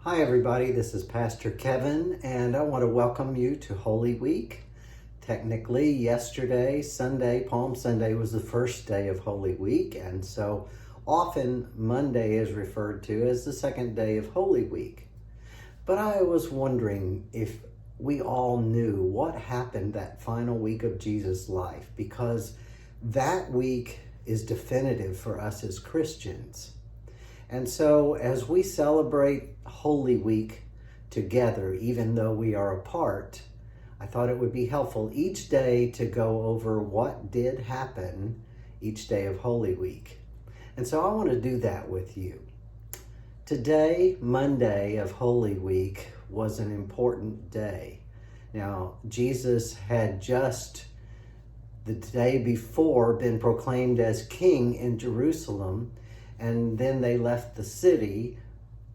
Hi everybody, this is Pastor Kevin and I want to welcome you to Holy Week. Technically yesterday, Sunday, Palm Sunday was the first day of Holy Week, and so often Monday is referred to as the second day of Holy Week. But I was wondering if we all knew what happened that final week of Jesus' life, because that week is definitive for us as Christians. And so as we celebrate Holy Week together, even though we are apart, I thought it would be helpful each day to go over what did happen each day of Holy Week. And so I want to do that with you. Today, Monday of Holy Week, was an important day. Now, Jesus had just the day before been proclaimed as king in Jerusalem, and then they left the city,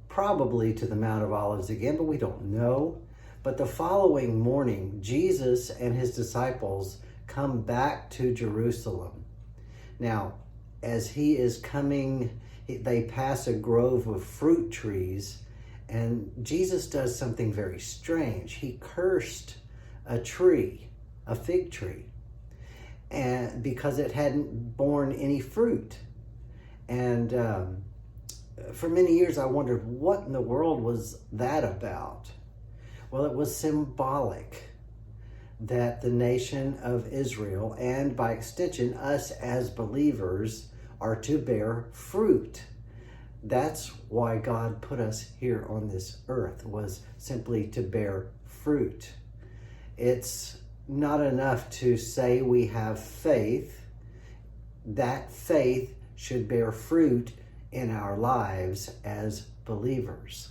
probably to the Mount of Olives again, but we don't know. But the following morning, Jesus and his disciples come back to Jerusalem. Now, as he is coming, they pass a grove of fruit trees, and Jesus does something very strange. He cursed a tree, a fig tree, and because it hadn't borne any fruit. And for many years, I wondered, what in the world was that about? Well, it was symbolic that the nation of Israel, and by extension, us as believers, are to bear fruit. That's why God put us here on this earth, was simply to bear fruit. It's not enough to say we have faith. That faith should bear fruit in our lives as believers.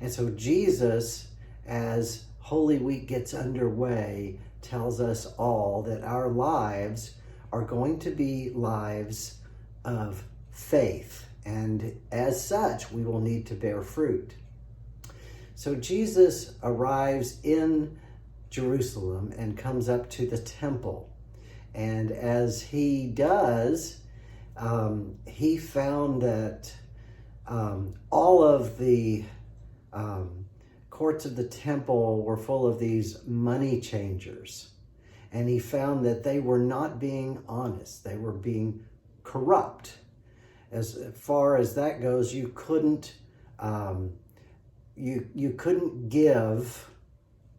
And so Jesus, as Holy Week gets underway, tells us all that our lives are going to be lives of faith. And as such, we will need to bear fruit. So Jesus arrives in Jerusalem and comes up to the temple. And as he does, he found that all of the courts of the temple were full of these money changers. And he found that they were not being honest. They were being corrupt. As far as that goes, you couldn't you couldn't give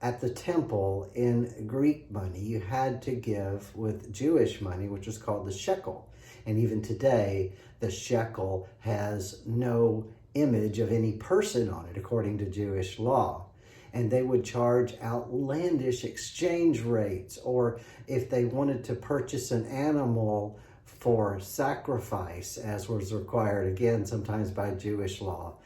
at the temple in Greek money. You had to give with Jewish money, which was called the shekel. And even today, the shekel has no image of any person on it, according to Jewish law. And they would charge outlandish exchange rates, or if they wanted to purchase an animal for sacrifice, as was required, again, sometimes by Jewish law,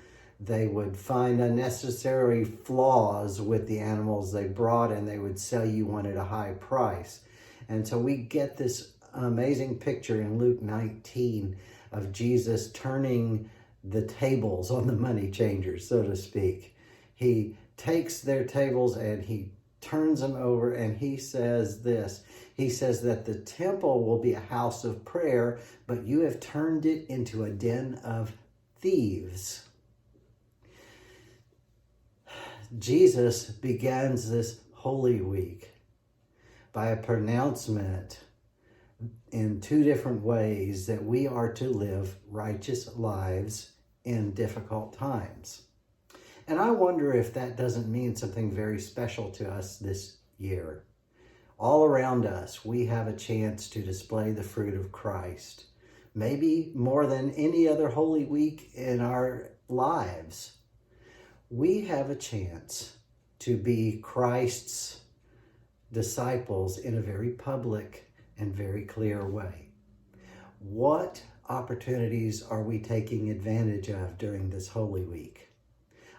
they would find unnecessary flaws with the animals they brought, and they would sell you one at a high price. And so we get this amazing picture in Luke 19 of Jesus turning the tables on the money changers, so to speak. He takes their tables and he turns them over, and he says this. He says that the temple will be a house of prayer, but you have turned it into a den of thieves. Jesus begins this Holy Week by a pronouncement in two different ways that we are to live righteous lives in difficult times. And I wonder if that doesn't mean something very special to us this year. All around us, we have a chance to display the fruit of Christ, maybe more than any other Holy Week in our lives. We have a chance to be Christ's disciples in a very public and very clear way. What opportunities are we taking advantage of during this Holy Week?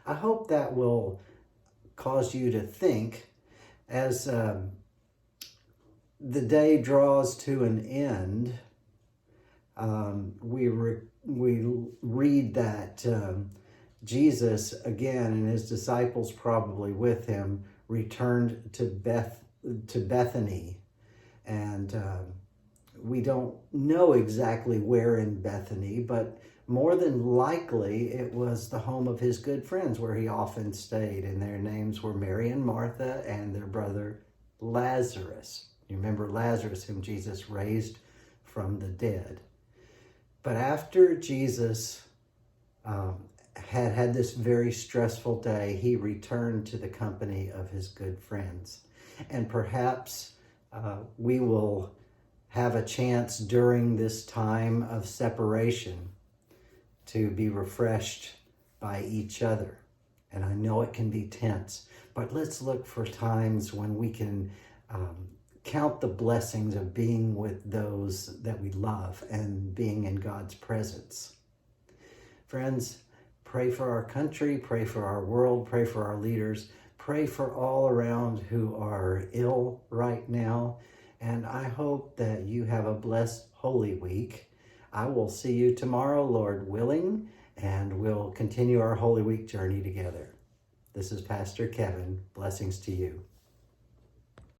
I hope that will cause you to think as the day draws to an end. We read that Jesus, again, and his disciples probably with him, returned to Bethany. And we don't know exactly where in Bethany, but more than likely it was the home of his good friends where he often stayed, and their names were Mary and Martha and their brother Lazarus. You remember Lazarus, whom Jesus raised from the dead. But after Jesus had this very stressful day, he returned to the company of his good friends. And perhaps we will have a chance during this time of separation to be refreshed by each other. And I know it can be tense, but let's look for times when we can count the blessings of being with those that we love and being in God's presence. Friends, pray for our country, pray for our world, pray for our leaders, pray for all around who are ill right now. And I hope that you have a blessed Holy Week. I will see you tomorrow, Lord willing, and we'll continue our Holy Week journey together. This is Pastor Kevin. Blessings to you.